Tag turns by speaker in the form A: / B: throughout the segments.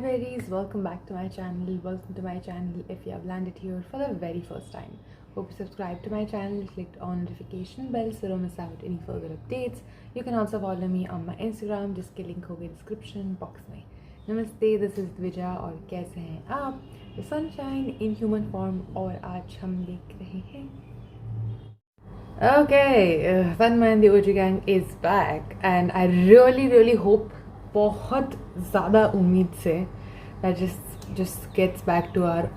A: berries, welcome back to my channel. Welcome to my channel if you have landed here for the very first time. Hope you subscribed to my channel, clicked on notification bell so don't miss out any further updates. You can also follow me on my Instagram, जिसके link होगी description box में. Namaste, this is Dvija और कैसे हैं आप? The sunshine in human form और आज हम देख रहे हैं. Okay, Tanman the OG gang is back and I really hope बहुत ज़्यादा उम्मीद से that just gets back to our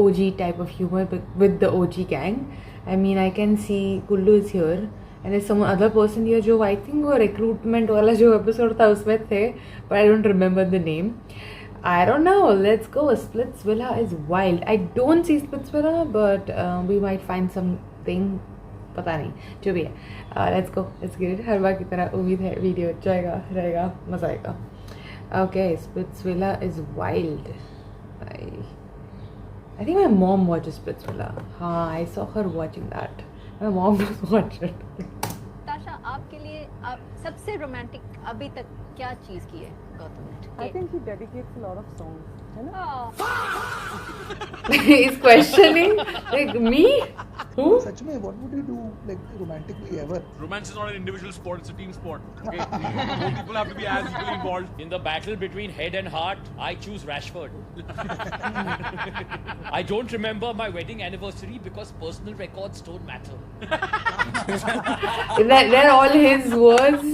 A: OG type of humor with the OG gang. I mean, I can see Kullu is here and there's some other person here जो I think वो recruitment वाला जो episode था उसमें थे, but I don't remember the name. I don't know. Let's go. Splitsvilla is wild. I don't see Splitsvilla, but we might find something. पता नहीं जो भी है. Let's go, let's get it. हर बार की तरह उम्मीद है वीडियो अच्छा आएगा, रहेगा, मज़ा आएगा. Okay, Splitsvilla is wild. I think my mom watches Splitsvilla. हाँ, I saw her watching that. My mom does watch it.
B: ताशा, आपके लिए आप सबसे रोमांटिक अभी तक क्या चीज़ की है गौतम ने?
C: I think he dedicates a lot of songs. है ना?
A: He's questioning like me. Who?
D: सच में, what would you do like romantically ever?
E: Romance is not an individual sport; it's a team sport. Okay, both people have to be as equally involved.
F: In the battle between head and heart, I choose Rashford. I don't remember my wedding anniversary because personal records don't matter.
A: They're all his words.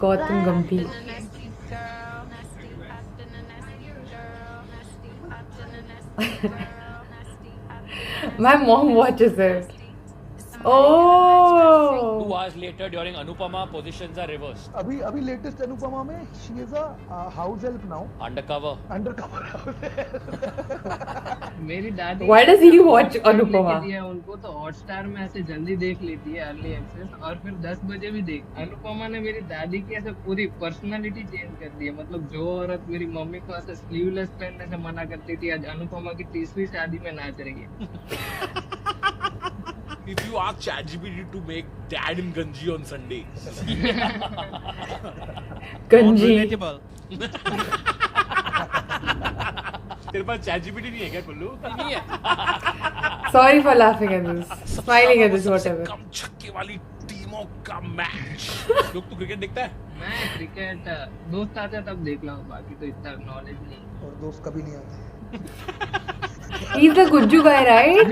A: Gautam Gambhir. My mom watches it. Oh.
F: 2 hours later, during Anupama, positions are reversed.
D: अभी latest Anupama में she is a house help now.
F: Undercover.
D: Undercover house help.
C: मेरी दादी
A: Why does he watch Anupama?
C: उनको तो Hotstar में ऐसे जल्दी देख लेती है अर्ली एक्सेस और फिर 10 बजे भी देख. अनुपमा ने मेरी दादी की ऐसे पूरी पर्सनालिटी चेंज कर दी है. मतलब जो औरत मेरी मम्मी को ऐसे स्लीवलेस पहनने से मना करती थी, आज अनुपमा की 30वीं शादी में नाच रही है.
E: If you ask ChatGPT to make dad in Ganji on Sunday,
A: Ganji.
E: तेरे पास ChatGPT नहीं है क्या कुल्लू?
F: नहीं है.
A: Sorry for laughing at this. Smiling at this, whatever.
E: कम छक्के वाली टीमों का मैच. लोग तो क्रिकेट देखता है?
C: मैं क्रिकेट दोस्त आते तब देख रहा हूँ, बाकी तो इतना नॉलेज नहीं.
D: और दोस्त कभी नहीं आते.
A: He's the Gujju guy, right?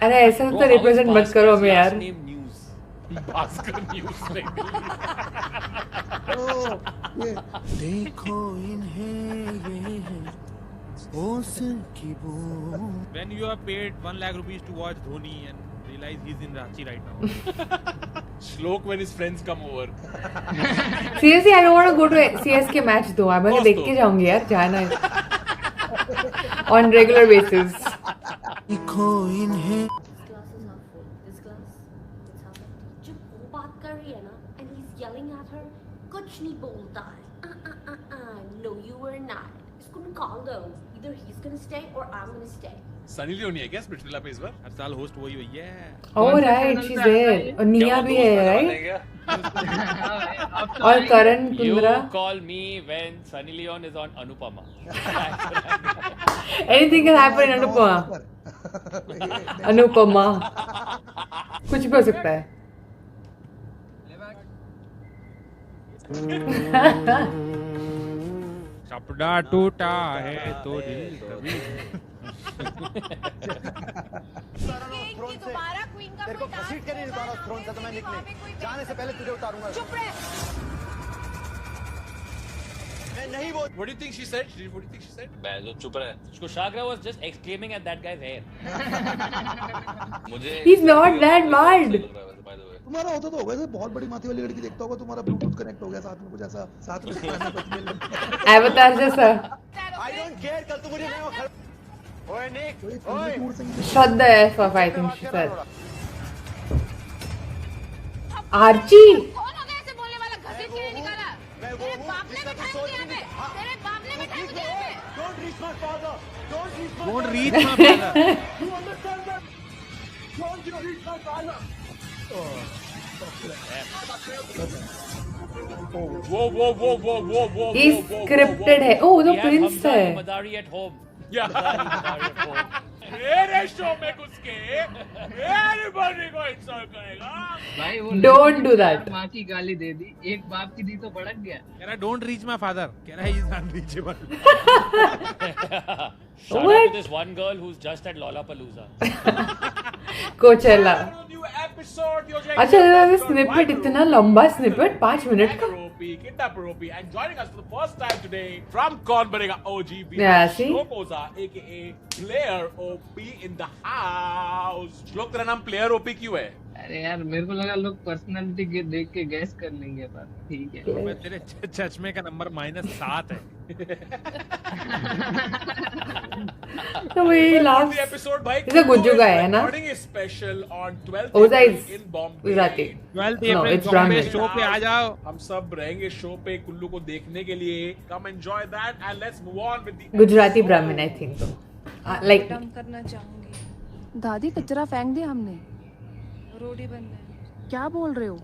A: अरे ऐसा तो रिप्रेजेंट मत करो हमें यार.
E: भास्कर न्यूज़ नहीं.
D: ये
G: देखो इन्हें ये है ओस की बूंद.
H: When you are paid 1 lakh rupees to watch Dhoni and realize he's in Ranchi right now.
E: Shlok when his friends come over.
A: Seriously, I don't want to go to CSK match though. मैं देख के जाऊंगी यार, जाना है. On regular basis.
G: देखो इन्हें
I: This glass is not full. This glass, it's half empty. जब वो बात कर रही है ना, and he's yelling at her, कुछ नहीं बोलता है. No, you were not. इसको निकाल दो. Either he's gonna stay or I'm gonna stay.
E: Sunny Leone है क्या स्प्लिट्सविला पे इस बार?
H: हर साल होस्ट वही हुई है.
A: Oh right, she's there. और निया भी है, right? और करण
F: You
A: Kundra.
F: call me when Sunny Leon is on Anupama.
A: Anything can happen in Anupama. Anupama. कुछ भी हो सकता है.
H: कपड़ा टूटा है तो दिल कभी.
B: दोबारा क्वीन का
J: तेरे को घसीट के नहीं निकाला थ्रोन से तो मैं निकले. जाने से पहले तुझे उतारूंगा.
B: चुप रहे.
J: मैं नहीं वो.
E: What do you think she said? What do you think she said?
F: मैं जो चुप रहा है. Kushagra was just exclaiming at that guy's hair. मुझे.
A: He's not that bad.
D: तुम्हारा होता तो वैसे बहुत बड़ी माथी वाली लड़की देखता होगा, तुम्हारा ब्लूटूथ कनेक्ट हो गया साथ में, कुछ ऐसा साथ में खाना पसंद.
A: Avatar जैसा.
J: I don't care. कल तू मुझे नहीं वो. ओए निक. ओए.
A: Shut the F up, I think she said. Archie.
B: कौन हो गया ऐसे बोलने वाला? घसीट के नहीं निकाला. तेरे बाप ने बिठाया मुझे यहाँ पे. तेरे बाप ने बिठाया मुझे यहाँ पे.
J: Don't reach my father. Don't reach my.
H: Don't reach my father.
J: You understand that? Don't you reach my father.
E: Whoa.
A: ये स्क्रिप्टेड है। ओह वो तो प्रिंस है।
F: Madari at home.
E: Yeah.
F: Madari at home.
E: मेरे शो में घुस के मेरी बॉडी को इंसल्ट करेगा।
C: भाई वो
A: Don't do that.
C: माँ की गाली दे दी, एक बाप की दी तो भड़क गया।
H: कह रहा डोंट रीच माय फादर, कह रहा he is unreachable.
F: Shout out to this one girl who's just at Lollapalooza.
A: कोचेला।
E: New episode,
A: अच्छा स्निपेट, इतना लंबा स्निपेट 5 मिनट का।
E: Kidnapper Ropi, and joining us for the first time today from Kaun Banega OG,
A: Yeah, see?
E: Shlokoza, aka Player OP in the house. श्लोक तेरा नाम Player OP क्यों है?
C: अरे यार मेरे को लगा लोग पर्सनालिटी के देख के गैस कर लेंगे, पर ठीक है।
H: मैं तेरे चश्मे का नंबर -7 है।
A: तो वही लास्ट
E: एपिसोड भाई
A: इसे गुज्जू का है ना?
E: Recording is special on 12th
A: ओजा
E: April
A: is
E: in Bombay.
A: Gujarati.
H: 12th
A: No,
H: April
A: it's
H: Bombay
A: Brahmin.
H: Show पे आ जाओ।
E: हम सब रहेंगे शो पे कुल्लू को देखने के लिए। Come enjoy that and let's move on with the
A: Gujarati Brahmin I think तो लाइक
B: करना चाहूंगी। दादी कचरा फेंक दिया हमने, रोटी बनना है। क्या बोल रहे हो?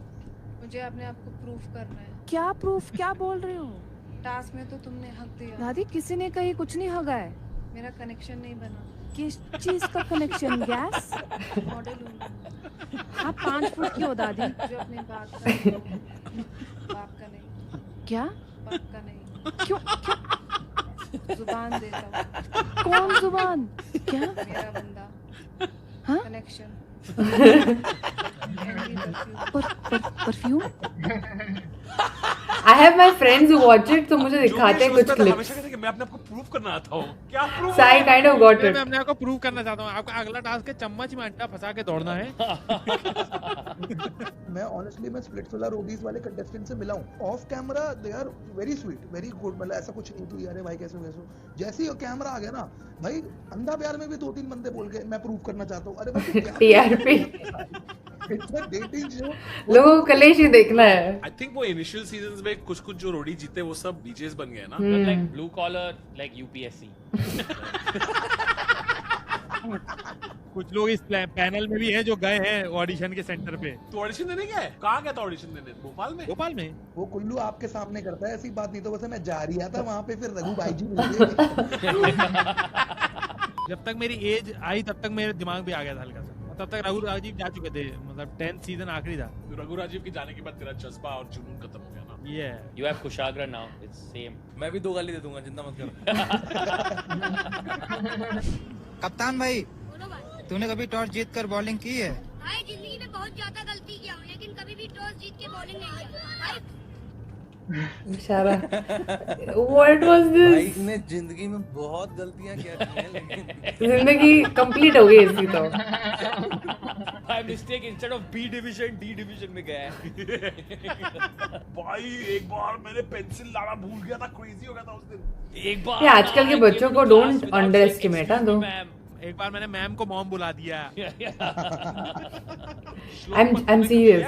B: मुझे अपने आप को प्रूफ करना है। क्या प्रूफ? क्या बोल रहे हो? टास्क में तो तुमने हक दिया। दादी किसी ने कहीं कुछ नहीं हगा है। मेरा कनेक्शन नहीं बना। किस चीज का कनेक्शन? गैस मॉडल हूँ। हाँ 5 फुट की हो दादी। जो अपने बाप का नहीं। क्या? बाप का नहीं। क्यों? जुबान देता हूँ। कौन जुबान? क्या? मेरा बंदा। हाँ? Connection. Perfume.
A: I have my friends who watch it, तो मुझे दिखाते हैं कुछ क्लिप्स।
E: हमेशा कहते हैं कि मैं अपने आप को प्रूव करना आता हूँ। क्या prove?
A: So I kind of got it.
H: मैं अपने आप को प्रूव करना चाहता हूँ। आपका अगला टास्क है चम्मच में अंडा फंसा के दौड़ना है।
D: मैं ऑनेस्टली मैं स्प्लिट्सविला रोडीज वाले कंटेस्टेंट से मिला हूँ। Off camera they are very sweet, very good, मतलब ऐसा कुछ नहीं तू अरे भाई कैसे हो। जैसे ही कैमरा आ गया ना भाई, अंधा प्यार में भी 2-3 बंदे बोल गए मैं प्रूव करना चाहता हूँ। अरे भाई
A: टीआरपी
D: इट्स डेटिंग शो।
A: लोगों को कलेश ही देखना है।
E: आई थिंक वो इनिशियल सीजंस में कुछ जो रोडी जीते वो सब बीजेस बन गए ना।
F: Like blue collar, like UPSC.
H: कुछ लोग इस पैनल में भी हैं जो गए हैं ऑडिशन के सेंटर पे।
E: तो ऑडिशन देने गया है? कहाँ गया था ऑडिशन देने? भोपाल में?
H: भोपाल में।
D: वो कुल्लू आपके सामने करता है ऐसी बात, नहीं तो वैसे मैं जा रही था वहाँ पे, फिर रघु भाई जी मिल गए।
H: जब तक मेरी एज आई तब तक मेरे दिमाग भी आ गया था हल्का सा। तब तक रघु राजीव जा चुके थे, मतलब 10th सीजन आखिरी था।
E: तो रघु राजीव के जाने के बाद तेरा जज्बा और जुनून खत्म हो गया ना?
H: Yeah.
F: You have Kushagra now. It's same.
E: मैं भी 2 गाली दे दूंगा, चिंता मत करो।
G: कप्तान भाई, तूने कभी टॉस जीत कर बॉलिंग की है?
B: भाई जिंदगी में बहुत ज्यादा गलती किया हूँ, लेकिन कभी भी टॉस जीत के बॉलिंग नहीं किया।
A: बेचारा व्हाट वाज दिस?
G: ने जिंदगी में बहुत गलतियां की हैं, लेकिन
A: जिंदगी कंप्लीट हो गई इसकी तो।
F: By mistake instead of B division D division में गया है।
E: भाई एक बार मैंने पेंसिल लाना भूल गया था, क्रेजी हो गया था उस दिन।
F: एक बार
A: ये आजकल के बच्चों को don't underestimate, हाँ, दो।
H: एक बार मैंने मैम को मॉम बुला दिया।
A: I'm serious.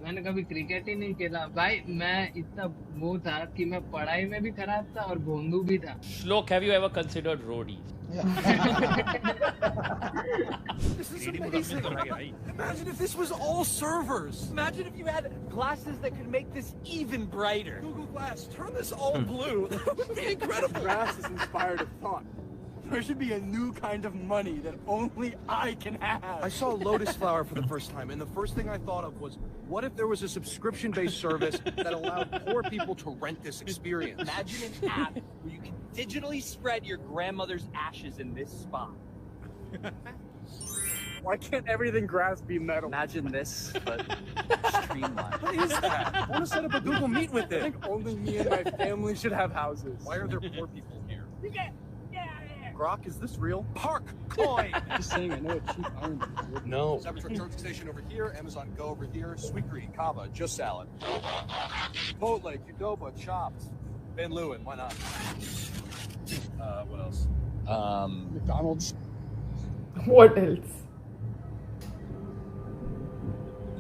C: मैंने कभी क्रिकेट ही नहीं खेला भाई। मैं इतना वो था कि मैं पढ़ाई में भी खराब था और भोंदू भी था।
F: Shlok, have you ever considered roadies?
E: This is amazing. Imagine if this was all servers. Imagine if you had glasses that could make this even brighter. Google Glass, turn this all blue. That would be incredible. Glass is inspired of thought. There should be a new kind of money that only I can have. I saw Lotus Flower for the first time, and the first thing I thought of was, what if there was a subscription-based service that allowed poor people to rent this experience?
K: Imagine an app where you can digitally spread your grandmother's ashes in this spot.
E: Why can't everything grass be metal?
K: Imagine this, but streamlined.
E: What is that? I want to set up a Google Meet with it. I think only me and my family should have houses. Why are there poor people here? Grok, is this real? Park coin! Just saying, I know a cheap iron. No. Cybertruck charging station over here, Amazon Go over here, Sweetgreen, Kava, just salad. Chipotle, Qdoba, Chops, Ben Lewin, why not? What else? McDonald's.
A: What else?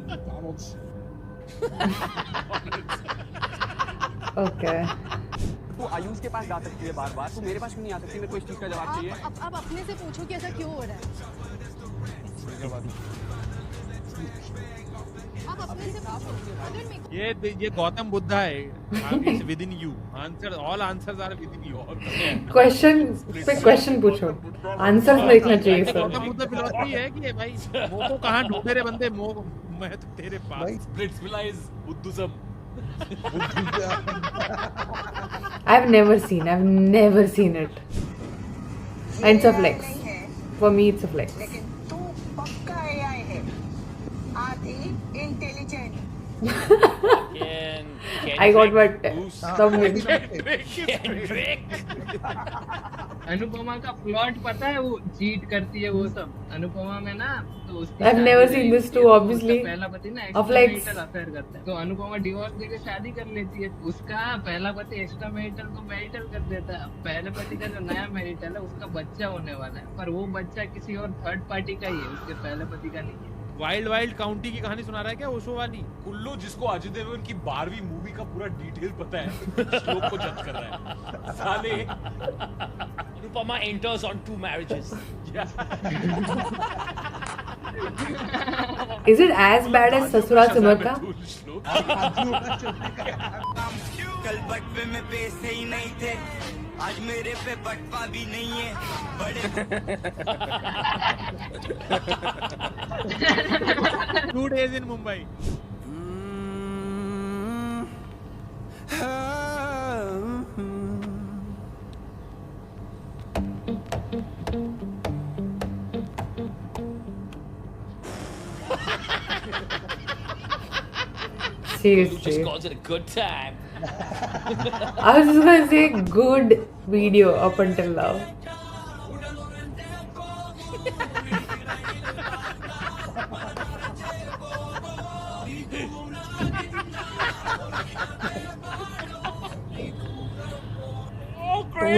E: McDonald's.
A: Okay.
K: तू आयुष के पास जा सकती है बार बार, तू मेरे पास क्यों नहीं आ सकती? मेरे को इस चीज का जवाब चाहिए।
B: अब अपने से पूछो कि ऐसा क्यों हो रहा है।
H: ये गौतम बुद्धा है, it's within you, answer all answers are within you.
A: Question पे क्वेश्चन पूछो, आंसर्स देखना चाहिए सर।
H: गौतम बुद्ध फिलॉसफी है कि भाई वो को कहां ढूंढे रे बंदे, मैं तो तेरे पास।
F: Splitsvilla is Buddhism.
A: I've never seen it. And it's a flex. For me, it's a flex.
L: लेकिन तू पक्का AI है, आधी intelligent.
A: I got what some
C: Anupama का प्लॉट पता है, वो चीट करती है वो सब अनुपमा में ना, तो उसकी
A: I've never seen this too, obviously.
C: पहला पति ना
A: A flex.
C: एक्स्ट्रा अफेयर करता है, तो अनुपमा डिवोर्स देके शादी कर लेती है। उसका पहला पति एक्स्ट्रा मैरिटल को मैरिटल कर देता है। पहले पति का जो नया मैरिटल है उसका बच्चा होने वाला है, पर वो बच्चा किसी और थर्ड पार्टी का ही है, उसके पहले पति का नहीं है।
H: वाइल्ड काउंटी की कहानी सुना रहा है क्या ओशो वाली?
F: कुल्लू जिसको अजय देवगन की 12वीं मूवी का पूरा डिटेल पता है, श्लोक को जज कर रहा है साले।
K: Anupama enters on 2 marriages.
A: Is it as bad as Sasural Simar का?
J: कल बटवे में पैसे ही नहीं थे, आज मेरे पे बटवा भी नहीं है। बड़े
H: 2 days in Mumbai.
A: Seriously.
K: Just calls it a good time.
A: I was just gonna say good video up until now.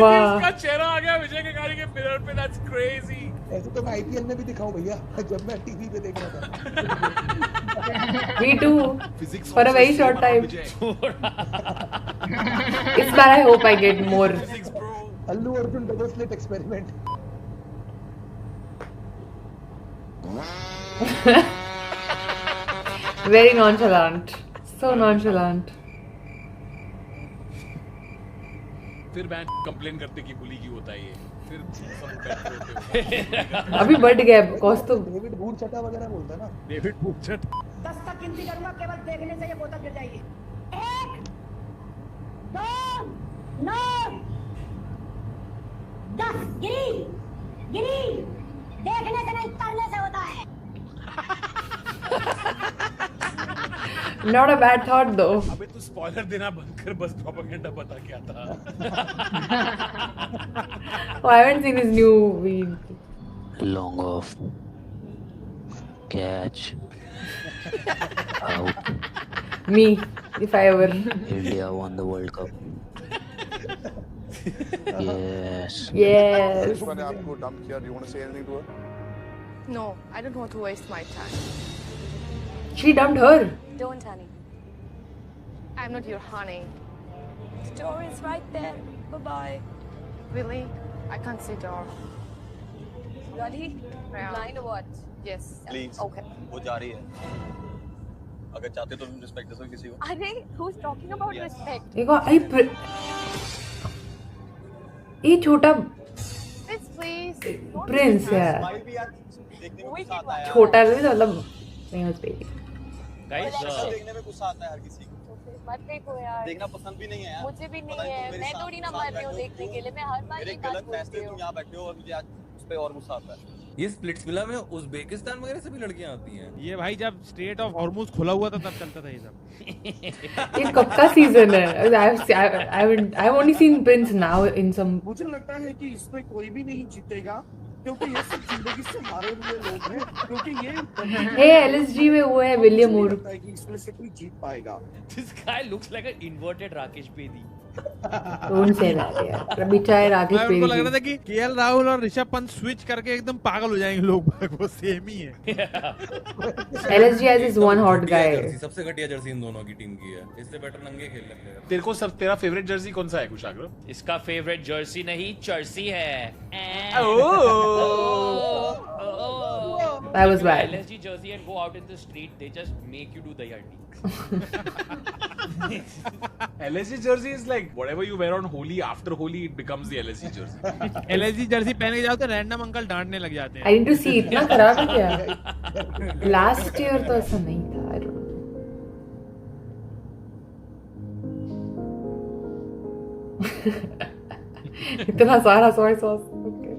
F: वाह, इसका चेहरा आ गया विजय के गाड़ी के मिरर पे। That's crazy.
D: ऐसे तो मैं आईपीएल में भी दिखाऊं भैया, जब मैं टीवी पे देख रहा था।
A: Me too. For a very short time. इस बार I hope I get more.
D: Allu Arjun double slit experiment.
A: Very nonchalant. So nonchalant.
F: फिर बैंड कंप्लेन करते कि बुली क्यों होता है ये, फिर
A: अभी बढ़ गया कॉस्ट तो।
D: डेविड बूरचटा वगैरह बोलता है ना,
H: डेविड बूरचट।
L: 10 तक गिनती करूंगा, केवल देखने से ये बोतल गिर जाएगी। 1 2 9 10 गिरी। देखने से नहीं, करने से होता है।
A: Not a bad thought though.
F: अबे तू स्पॉइलर देना बंद कर, बस प्रोपेगेंडा बता क्या था।
A: Oh, I haven't seen his new video.
M: Long off. Catch. Out.
A: Me, if I ever.
M: India won the World Cup. Yes.
A: Yes.
N: मैंने आपको डंप किया, do you want to say anything to her?
B: No, I don't want to waste my time.
A: She dumped her.
B: Don't, honey. I'm not your honey. The door is right there. Bye-bye. Really? I can't see door. Ready? Blind or what? Yes.
J: Please.
B: Okay.
J: वो जा रही है, अगर चाहते तो respect दे सकते किसी को।
B: Arey, who's talking about respect?
A: देखो ये छोटा
B: Please.
A: प्रिंस है,
J: स्माइल भी यार देखने में गुस्सा आता है यार।
A: छोटा नहीं मतलब famous baby.
K: Guys,
J: देखने में गुस्सा आता है हर किसी को।
B: मत देखो यार।
J: देखना पसंद भी नहीं है यार।
B: मुझे भी नहीं है, मैं थोड़ी ना मर रही हूँ देखने के लिए, मैं हर बार
J: मेरे
B: ये बात
J: गलत
B: बोलती
J: फैसले
B: हूँ।
J: तुम यहाँ बैठे हो और मुझे आज उस पे और गुस्सा आता है।
F: ये स्प्लिट्सविला में उज़्बेकिस्तान वगैरह से भी लड़कियां आती हैं।
H: ये भाई जब स्ट्रेट ऑफ हॉर्मुज खुला हुआ था तब चलता था ये सब।
A: ये कब का सीजन है? I've only seen Prince now in some.
E: मुझे लगता है कि इसमें कोई भी नहीं जीतेगा, क्योंकि ये सब जिंदगी से हारे हुए लोग हैं, क्योंकि ये
A: Hey, LSG में वो है विलियम मूर।
E: लगता है कि इसमें से कोई जीत पाएगा।
K: This guy looks like an inverted Rakesh Bedi.
A: Don't say that यार, बेचारे राकेश
H: मैं उनको लग
A: पेरी
H: रहा था कि केएल राहुल और ऋषभ पंत स्विच करके एकदम पागल हो जाएंगे लोग, वो सेम ही है।
A: LSG has this one hot guy.
O: सबसे घटिया जर्सी इन दोनों की टीम की है, इससे बेटर नंगे खेल लेंगे।
F: तेरे को सब तेरा फेवरेट जर्सी कौन सा है कुशाग्र?
P: इसका फेवरेट जर्सी नहीं चर्सी है।
A: That was bad.
P: LSG jersey and go out in the street, they just make you do the yardi.
F: LSG jersey is like whatever you wear on Holi, after Holi it becomes the LSG jersey.
H: LSG Jersey पहन के जाओ तो random uncle डांटने लग जाते हैं।
A: I need to see, इतना खराब है क्या? Last year तो ऐसा नहीं था। I don't know. इतना सारा soy sauce. Okay.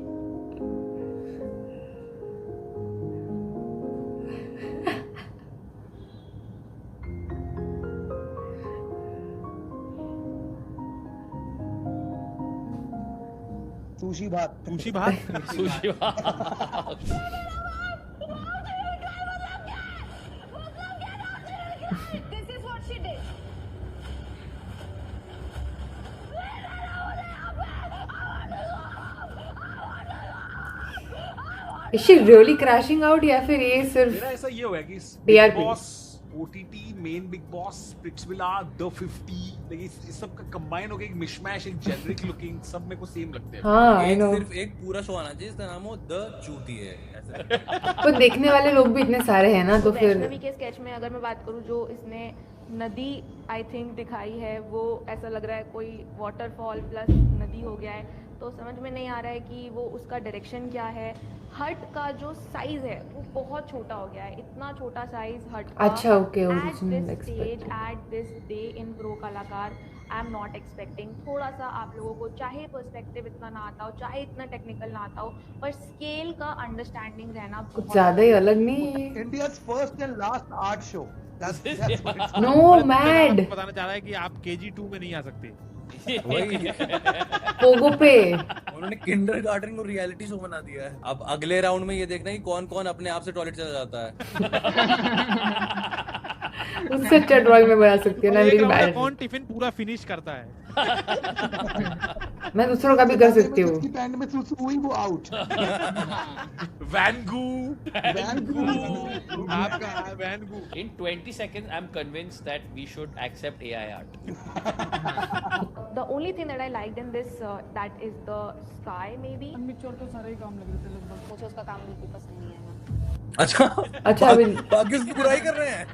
D: सुशी भात।
H: सुशी भात।
P: सुशी भात।
L: This is what she did.
A: Is she really crashing out या फिर ये सिर्फ
F: मेरा ऐसा ये हो गया कि
A: TRP?
F: Big Boss, OTT, main big boss, Splitsvilla, the 50, लेकिन इस सब का कंबाइन होके एक मिशमैश, एक जेनरिक लुकिंग, सब मेरे को सेम लगते हैं।
A: हाँ, I know.
O: सिर्फ एक पूरा शो आना चाहिए जिसका नाम हो द चूती है ऐसा।
A: तो देखने वाले लोग भी इतने सारे हैं ना, तो फिर
B: वैष्णवी के स्केच में अगर मैं बात करूं, जो इसने नदी आई थिंक दिखाई है, वो ऐसा लग रहा है कोई वाटरफॉल प्लस नदी हो गया है, तो समझ में नहीं आ रहा है कि वो उसका डायरेक्शन क्या है। हट का जो साइज है वो बहुत छोटा हो गया है, इतना छोटा साइज हट का।
A: अच्छा, okay,
B: At
A: original
B: this
A: expected.
B: stage, at this day in Pro कलाकार, आई एम नॉट एक्सपेक्टिंग। थोड़ा सा आप लोगों को चाहे पर्सपेक्टिव इतना ना आता हो, चाहे इतना टेक्निकल ना आता हो, पर स्केल का अंडरस्टैंडिंग रहना
A: कुछ ज्यादा ही अलग नहीं है।
D: India's first and last art show. That's
A: No, mad.
H: बताना चाह रहा है कि आप KG2 में नहीं आ सकते।
A: पोगो पे
O: उन्होंने किंडरगार्टन को रियलिटी शो बना दिया है। अब अगले राउंड में ये देखना है कि कौन कौन अपने आप से टॉयलेट चला जाता है।
A: उससे अच्छा ड्राइंग में बना सकती है ना। मेरी बैड
H: कौन टिफिन पूरा फिनिश करता है।
A: मैं दूसरों का भी कर सकती हूँ।
D: उसकी पैंट में सुसु हुई वो आउट।
F: वैनगू
H: आपका वैनगू।
P: In 20 seconds, I'm convinced that we should accept AI art.
B: The only thing that I liked in this, that is the sky maybe.
L: Mixture तो सारे ही काम लग रहे थे लगभग।
B: मुझे उसका काम बिल्कुल पसंद नहीं आया।
O: अच्छा
A: अभी
O: बाकी उसकी बुराई कर रहे हैं।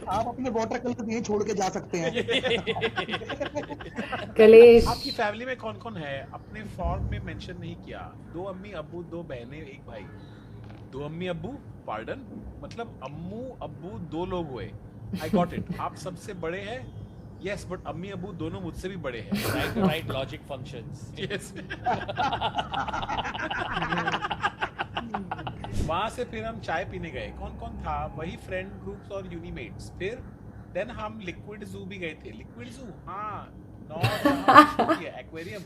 D: आप अपने वाटर कलर यहीं छोड़ के जा सकते हैं।
A: कलेश
F: आपकी फैमिली में कौन कौन है? अपने फॉर्म में मेंशन नहीं किया। 2 अम्मी अब्बू, 2 बहनें, 1 भाई। 2 अम्मी अब्बू, पार्डन, मतलब अम्मू अब्बू 2 लोग हुए। I got it. आप सबसे बड़े हैं। यस, बट अम्मी अब्बू दोनों मुझसे भी बड़े हैं।
P: Right logic functions.
F: Yes. वहां से फिर हम चाय पीने गए। कौन कौन था? वही फ्रेंड ग्रुप्स और यूनिमेट्स। फिर देन हम लिक्विड जू भी गए थे। लिक्विड जू, हाँ, aquarium.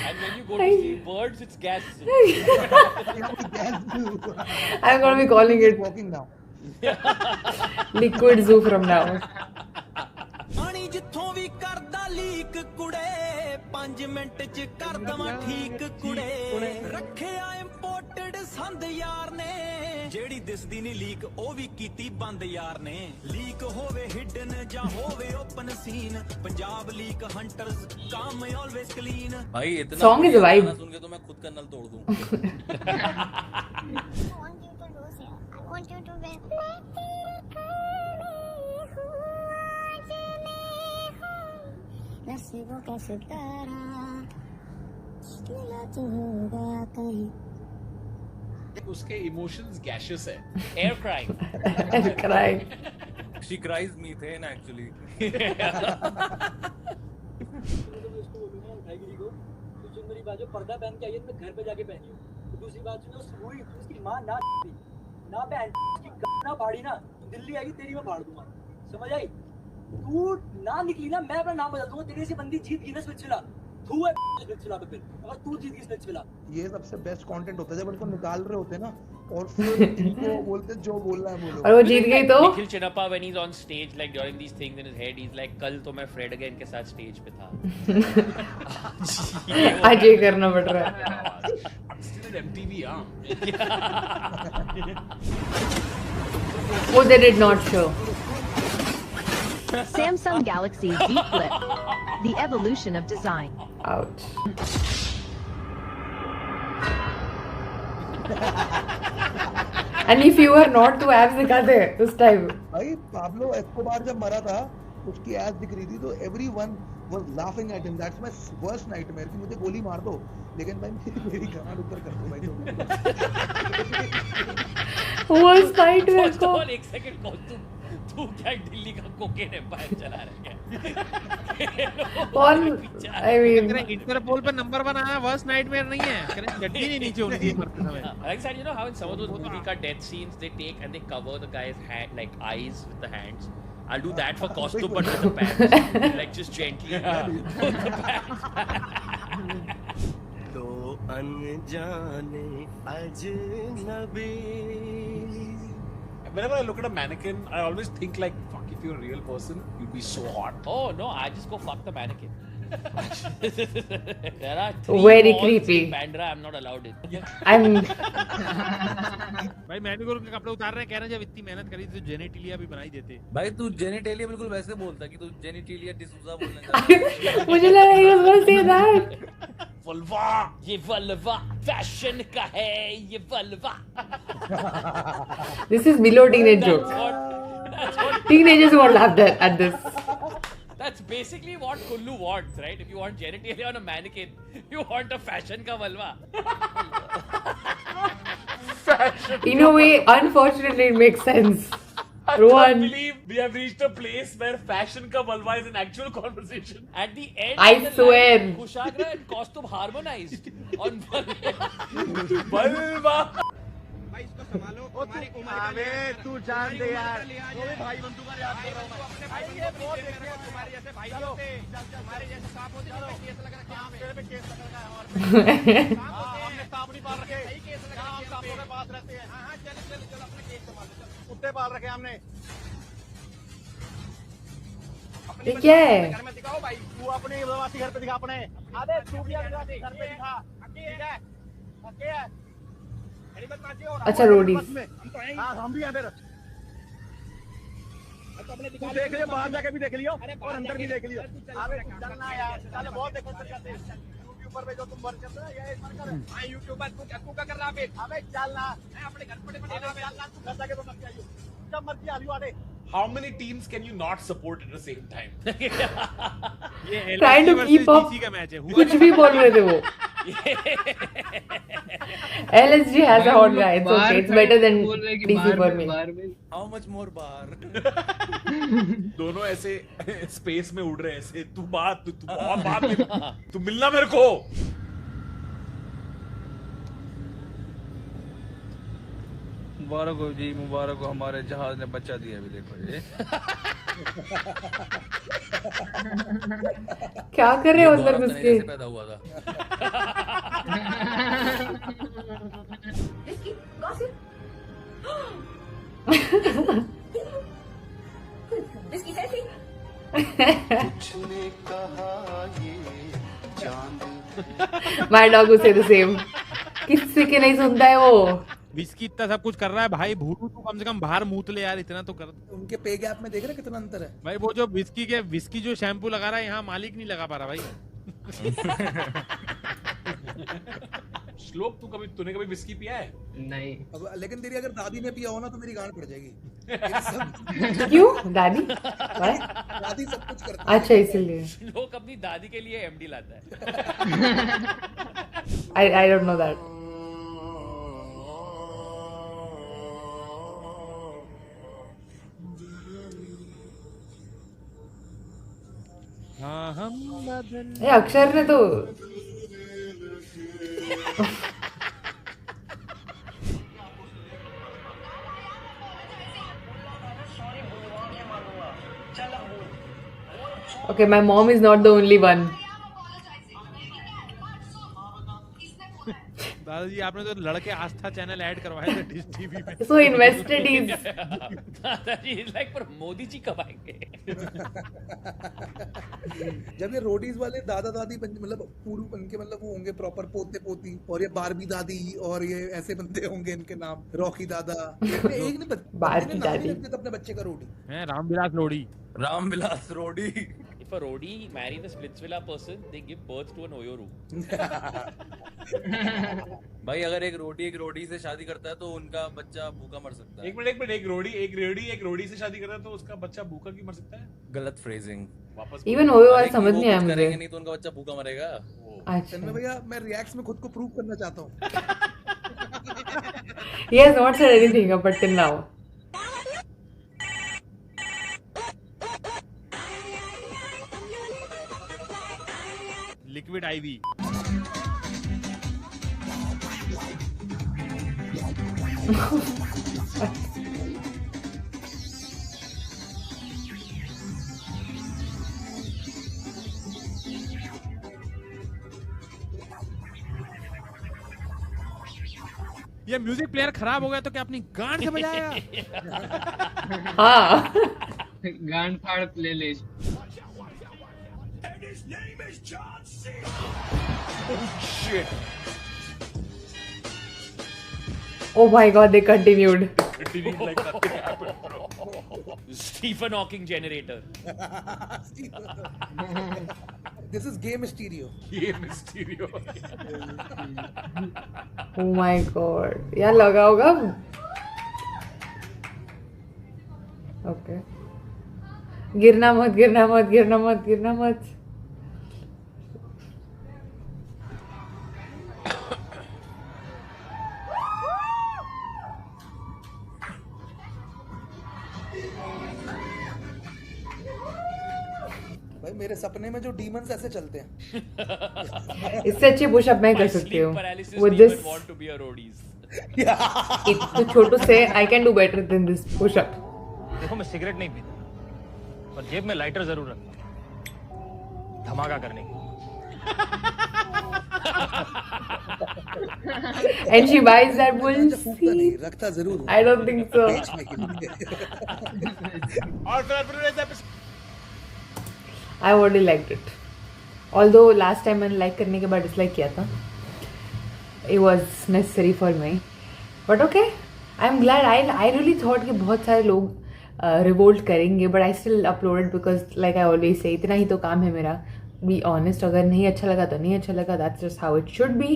P: And when you go to see birds, it's gas.
A: I'm gonna be calling it
D: walking now.
A: Liquid Zoo from now.
J: ਪਾਣੀ ਜਿੱਥੋਂ ਵੀ ਕਰਦਾ ਲੀਕ ਕੁੜੇ 5 ਮਿੰਟ ਚ ਕਰ ਦਵਾਂ ਠੀਕ ਕੁੜੇ ਰੱਖਿਆ ਇੰਪੋਰਟਡ ਸੰਦ ਯਾਰ ਨੇ ਜਿਹੜੀ ਦਿਸਦੀ ਨਹੀਂ ਲੀਕ ਉਹ ਵੀ ਕੀਤੀ ਬੰਦ ਯਾਰ ਨੇ ਲੀਕ ਹੋਵੇ ਹਿਡਨ ਜਾਂ ਹੋਵੇ ਓਪਨ ਸੀਨ ਪੰਜਾਬ ਲੀਕ ਹੰਟਰਸ ਕੰਮ ਆਲਵੇਸ ਕਲੀਨ
O: भाई इतना
A: Song is a vibe.
O: सुन के तो मैं खुद का नल तोड़ दूं।
L: नसीबों का सितारा मिला तो होगा कहीं।
F: उसके इमोशंस गैशियस है।
P: Air crying.
A: Crying.
O: She cries methane actually.
Q: मेरी बात जो पर्दा पहन के आई है मैं घर पे जाके पहनी हूँ। दूसरी बात सुनो, हुई उसकी माँ ना बहन की ना फाड़ी ना तो दिल्ली आएगी तेरी मैं फाड़ दूंगा, समझ आई? तू ना निकली ना मैं अपना नाम बता दूंगा, तेरे से बंदी जीत गिनस में चला तू है स्नेच विला पे फिर, अगर तू जीत गई स्नेच विला।
D: ये सबसे बेस्ट कंटेंट होता है जब उनको निकाल रहे होते हैं ना और फिर इनको बोलते हैं जो बोलना है बोलो।
A: और वो जीत गई तो
P: Nikhil Chinappa when he's on stage like during these things in his head he's like कल तो मैं फ्रेड अगेन के साथ स्टेज पे था।
A: आज ये करना पड़ रहा है।
F: I'm still at MTV,
A: Oh, they did not show.
R: Samsung Galaxy Z Flip. The evolution of design.
A: Ouch. And if you were not to abs दिखाते उस टाइम।
D: भाई पाब्लो एस्कोबार जब मरा था उसकी एब्स दिख रही थी तो everyone was laughing at him. That's my worst nightmare कि मुझे गोली मार दो लेकिन भाई मेरी गांड ऊपर कर दो भाई।
A: Worst nightmare को।
P: एक सेकंड को तू क्या दिल्ली का कोकेन एम्पायर चला रहा है?
A: कौन? I mean
H: इंटरपोल पे नंबर 1 आया वर्स्ट नाइटमेयर नहीं है। करें गड्डी नहीं नीचे होनी चाहिए मरते समय।
P: Like said, you know how in some of those movie ka death scenes they take and they cover the guy's hand like eyes with the hands. I'll do that for costume but with the pants. Like just gently. Put the pants.
J: दो अनजाने अजनबी।
F: Whenever I look at a mannequin, I always think like, fuck, if you're a real person, you'd be so hot.
P: Oh no, I just go fuck the mannequin. There are
A: Very creepy.
P: Bandra, I'm not allowed in.
A: I'm
H: भाई manicure के कपड़े उतार रहे हैं, कह रहे हैं जब इतनी मेहनत करी तो जेनेटिलिया भी बनाई देते।
O: भाई तू जेनेटेलिया बिल्कुल वैसे बोलता कि तू जेनेटिलिया डिसूजा बोलना
A: मुझे लगा he was going to say that.
P: Vulva, ये वल्वा फैशन का है, ये vulva.
A: This is below teenage jokes.
P: That's what
A: Teenagers won't laugh at this.
P: That's basically what Kullu wants, right? If you want genitalia on a mannequin, you want a fashion ka valva.
A: In a way, unfortunately, it makes sense.
F: I can't
A: Rohan,
F: believe we have reached a place where fashion ka valva is an actual conversation.
P: At the end,
A: I
P: of the
A: swear.
P: line, Kushagra and costume harmonized on
F: Valva.
J: तू जान दे यार भाई बंधु का याद कर रहा हूं भाई ये बहुत देखते हैं तुम्हारे जैसे भाई होते तुम्हारे जैसे सांप होते हैं केस लग रहा है तेरे पे केस लग रहा है और हमने सांप नहीं पाल रखे सही केस लग रहा है सांपों के पास रहते हैं हां चल चल चल अपने केस संभाल चल कुत्ते पाल रखे हमने
A: ये क्या है?
J: घर में दिखाओ भाई तू अपने प्रवासी घर पे दिखा अपने अबे तू भी घर पे दिखा ठीक है ओके है
A: अच्छा रोडीज।
J: हम भी हैं फिर तू देख लियो बाहर जाके भी देख लियो और अंदर भी देख लियो अबे चलना यार चल बहुत देखो करते हैं यूट्यूबर पे जो तुम वर्क कर रहे हो ये वर्कर हां यूट्यूबर तू क्या कर रहा है अबे चलना मैं अपने घर पे चलना तू घर जाके तो मत जाइयो जब मर्जी आ लियो आने।
F: How many teams can you not support at the same time?
H: ये
A: Trying to keep up.
H: का मैच है।
A: कुछ भी बोल रहे थे वो। LSG has a hot guy. It's okay. It's better than DC for me.
O: How much more बाहर?
F: दोनों ऐसे स्पेस में उड़ रहे हैं ऐसे तू बहुत बात तू मिलना मेरे को।
O: मुबारक हो जी मुबारक हो हमारे जहाज ने बच्चा दिया अभी देखो ये
A: क्या कर रहे हो अंदर घुस के?
O: पैदा हुआ था
A: My dog will say the same. किससे के नहीं सुनता है वो?
H: विस्की इतना सब कुछ कर रहा है भाई, भूरू तो कम से कम बाहर मूत ले यार, इतना तो कर।
D: उनके पे गैप में देख रहे कितना अंतर है
H: भाई। वो जो विस्की जो शैम्पू लगा रहा है यहाँ मालिक नहीं लगा पा रहा भाई।
F: श्लोक तूने कभी विस्की पिया है?
C: नहीं।
D: अब लेकिन तेरी अगर दादी ने पिया हो ना तो मेरी गांड पड़ जाएगी।
A: क्यों? दादी?
D: दादी सब कुछ करती है।
A: अच्छा इसलिए।
P: श्लोक अपनी दादी के लिए एमडी लाता है।
A: I don't know that.
H: हाँ हम
A: ये अक्षर ने तो Okay, my mom is not the only one.
H: दादाजी आपने तो लड़के आस्था चैनल ऐड करवाए थे डिश टीवी पे।
A: So invested is.
P: दादाजी इज लाइक पर मोदी जी कब आएंगे?
D: जब ये रोडीज वाले दादा दादी मतलब पूरू बन के मतलब वो होंगे प्रॉपर पोते पोती, और ये बारबी दादी, और ये ऐसे बनते होंगे इनके नाम, रॉकी दादा। एक ने
A: बारबी दादी
D: अपने बच्चे का रोडी
H: है Ramvilas Lodi.
O: Ramvilas रोडी।
P: If a roadie marry the Splitsvilla person, they give birth to an Oyoru.
O: भाई अगर एक रोडी से शादी करता है तो उनका बच्चा भूखा मर सकता है।
F: एक मिनट एक रोडी से शादी करता है तो उसका बच्चा भूखा क्यों मर सकता है?
O: गलत फ्रेजिंग।
F: वापस
A: Even ओयो वाला समझ नहीं आया मुझे।
O: करेंगे नहीं तो उनका बच्चा भूखा मरेगा।
A: अच्छा
D: भैया मैं रिएक्ट्स में खुद को प्रूव करना चाहता हूँ।
A: He has not said anything up until now.
H: Liquid IV. ये म्यूजिक प्लेयर खराब हो गया तो क्या अपनी गांड से बजाया?
A: हाँ।
C: गांड फाड़ playlist.
E: His name is John C.
F: Oh shit.
A: Oh my god, they continued.
F: Continued like nothing happened.
P: Stephen Hawking generator.
D: This is Gay Mysterio.
F: Gay Mysterio.
A: Oh my god. यार लगा होगा। Okay. गिरना मत, गिरना मत, गिरना मत, गिरना मत।
D: भाई मेरे सपने में जो डीमंस ऐसे चलते हैं।
A: इससे अच्छी पुशअप मैं कर सकती हूँ। With this,
P: want to be a roadies.
A: इतना छोटू से I can do better than this push-up.
S: देखो मैं सिगरेट नहीं पीता, पर जेब में लाइटर जरूर रखता हूँ धमाका करने की।
A: And she buys that bullshit.
D: रखता जरूर।
A: I don't think so.
F: और फिर
A: I already liked it. Although last time मैंने like करने के बाद dislike किया था. It was necessary for me. But okay, I'm glad. I really thought कि बहुत सारे लोग revolt करेंगे, but I still uploaded because like I always say, इतना ही तो काम है मेरा. Be honest, अगर नहीं अच्छा लगा तो नहीं अच्छा लगा. That's just how it should be.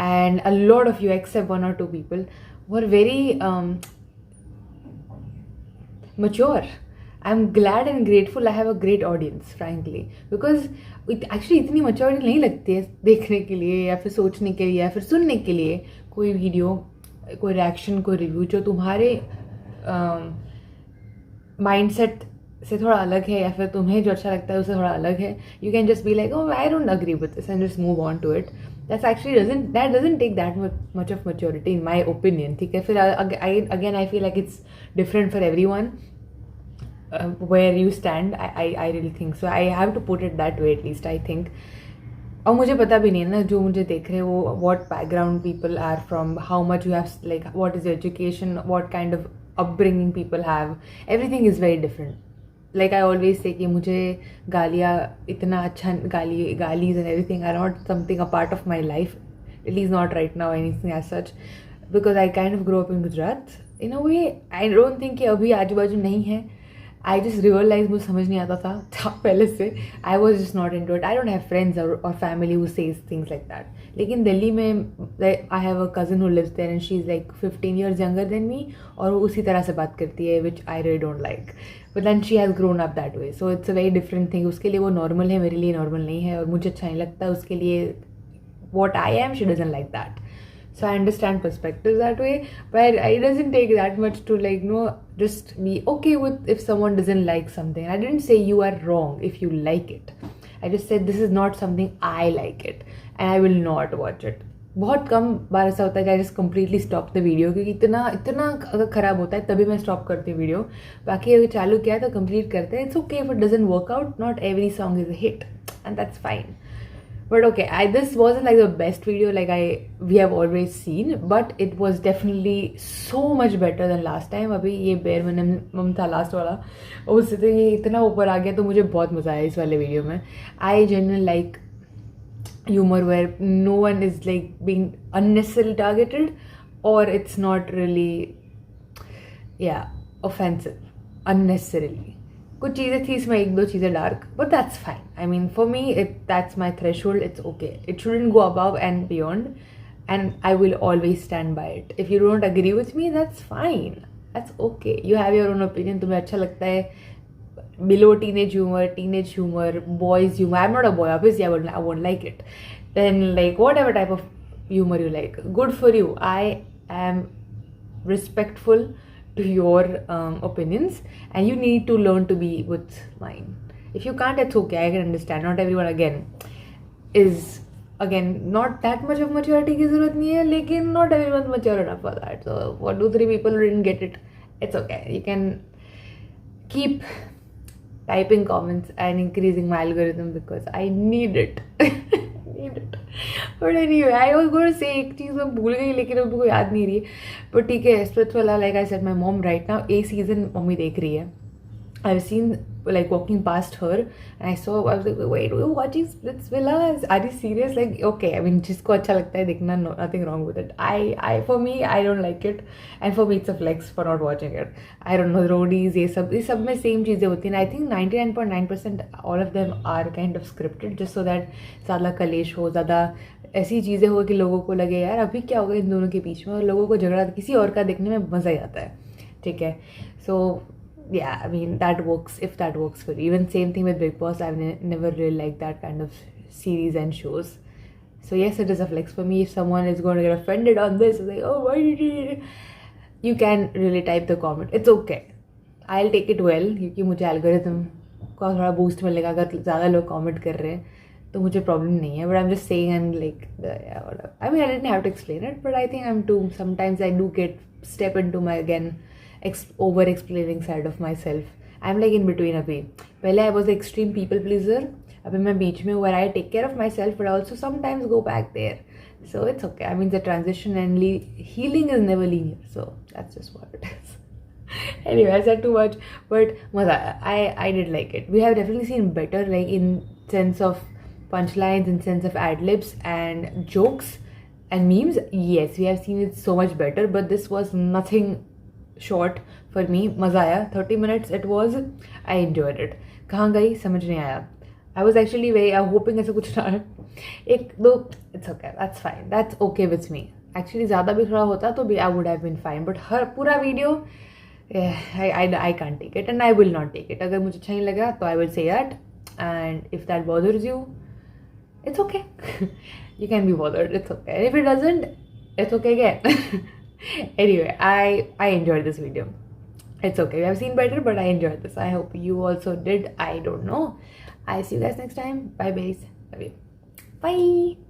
A: And a lot of you, except 1 or 2 people, were very mature. I'm glad and grateful I have a great audience, frankly, because actually इतनी maturity नहीं लगती है देखने के लिए या फिर सोचने के लिए या फिर सुनने के लिए कोई वीडियो, कोई रिएक्शन, कोई रिव्यू जो तुम्हारे माइंडसेट से थोड़ा अलग है या फिर तुम्हें जो अच्छा लगता है उससे थोड़ा अलग है. You can just be like, oh, I don't agree with this and just move on to it. That doesn't take that much of maturity in my opinion. ठीक है, फिर again I feel like it's different for everyone. Where you stand, I really think so. I have to put it that way at least, I think. और मुझे पता भी नहीं है ना जो मुझे देख रहे हैं वो what background people are from, how much you have, like what is your education, what kind of upbringing people have. Everything is very different. Like I always say कि मुझे गालियाँ इतना अच्छा गालीज and everything are not something a part of my life, at least not right now anything as such, because I kind of grew up in Gujarat. In a way, I don't think कि अभी आजू बाजू नहीं है. I just realized मुझे समझ नहीं आता था पहले से. I was just not into it. I don't have friends or family who says things like that. लेकिन दिल्ली में I have a cousin who lives there and she's like 15 years younger than me और वो उसी तरह से बात करती है, which I really don't like. But then she has grown up that way, so it's a very different thing. उसके लिए वो normal है, मेरे लिए normal नहीं है और मुझे अच्छा नहीं लगता. उसके लिए what I am, she doesn't like that. So I understand perspectives that way, but it doesn't take that much to just be okay with if someone doesn't like something. I didn't say you are wrong if you like it. I just said this is not something I like it and I will not watch it. बहुत कम बार ऐसा होता है कि I just completely stop the video क्योंकि इतना अगर ख़राब होता है तभी मैं stop करती हूँ वीडियो. बाकी अगर चालू किया तो complete करते हैं. It's okay if it doesn't work out. Not every song is a hit and that's fine. But okay, this wasn't like the best video like we have always seen, but it was definitely so much better than last time. अभी ये bare minimum था last वाला, उससे तो ये इतना ऊपर आ गया, तो मुझे बहुत मज़ा आया इस वाले वीडियो में. I genuinely like humor where no one is like being unnecessarily targeted, or it's not really offensive unnecessarily. कुछ चीज़ें थी इसमें, एक दो चीज़ें dark, but that's fine. I mean, for me, that's my threshold. It's okay. It shouldn't go above and beyond, and I will always stand by it. If you don't agree with me, that's fine. That's okay. You have your own opinion. तुम्हें अच्छा लगता है below teenage humor, boys humor. I'm not a boy, obviously. I won't like it. Then like whatever type of humor you like, good for you. I am respectful to your opinions, and you need to learn to be with mine. If you can't, it's okay. I can understand. Not everyone is not that much of maturity की ज़रूरत नहीं है, लेकिन not everyone's mature enough for that. So for 2-3 people who didn't get it, it's okay. You can keep typing comments and increasing my algorithm because I need it. But anyway, I was going to say एक चीज़ मैं भूल गई, लेकिन अब मुझे याद नहीं रही. But ठीक है, स्प्लिट्स वाला, like I said, my mom right now A season mummy देख रही है. I've seen like walking past her and I was like, wait, you're watching Splitsvilla? Are you serious? Like, okay, I mean, जिसको अच्छा लगता है देखना, nothing wrong with it. For me, I don't like it, and for me it's a flex for not watching it. I don't know, roadies, ये सब में same चीज़ें होती हैं. I think 99.9% all of them are kind of scripted just so that ज़्यादा कलेश हो, ज़्यादा ऐसी चीज़ें हो कि लोगों को लगे यार अभी क्या होगा इन दोनों के बीच में, और लोगों को झगड़ा किसी और का देखने में मज़ा ही आता है. ठीक है, so yeah, I mean, that works if that works for you. Even same thing with Big Boss. I've never really liked that kind of series and shows. So yes, it is a flex for me. If someone is going to get offended on this, like, oh, why did you can really type the comment. It's okay. I'll take it well, क्योंकि मुझे algorithm का थोड़ा boost मिलेगा अगर ज़्यादा लोग comment कर रहे हैं, तो मुझे problem नहीं है. But I'm just saying, and like, whatever. I mean, I didn't have to explain it, but I think I'm too. Sometimes I do step into my over explaining side of myself. I'm like in between अभी. पहले I was an extreme people pleaser. अभी मैं बीच में where I take care of myself, but I also sometimes go back there. So it's okay. I mean, the transition and healing is never linear. So that's just what it is. Anyway, I said too much, but I did like it. We have definitely seen better, like in sense of punchlines, in sense of ad libs and jokes and memes. Yes, we have seen it so much better, but this was nothing short for me. मज़ा आया. 30 minutes it was. I enjoyed it. कहाँ गई समझ नहीं आया. I was actually hoping ऐसा कुछ ना एक दो. It's okay. That's fine. That's okay with me. Actually ज़्यादा भी थोड़ा होता तो भी I would have been fine. But हर पूरा video I can't take it, and I will not take it. अगर मुझे अच्छा नहीं लगा तो I will say that, and if that bothers you, it's okay. You can be bothered. It's okay. And if it doesn't, it's okay again. Anyway, I enjoyed this video. It's okay. We have seen better, but I enjoyed this. I hope you also did. I don't know. I'll see you guys next time. Bye, guys. Love you. Bye.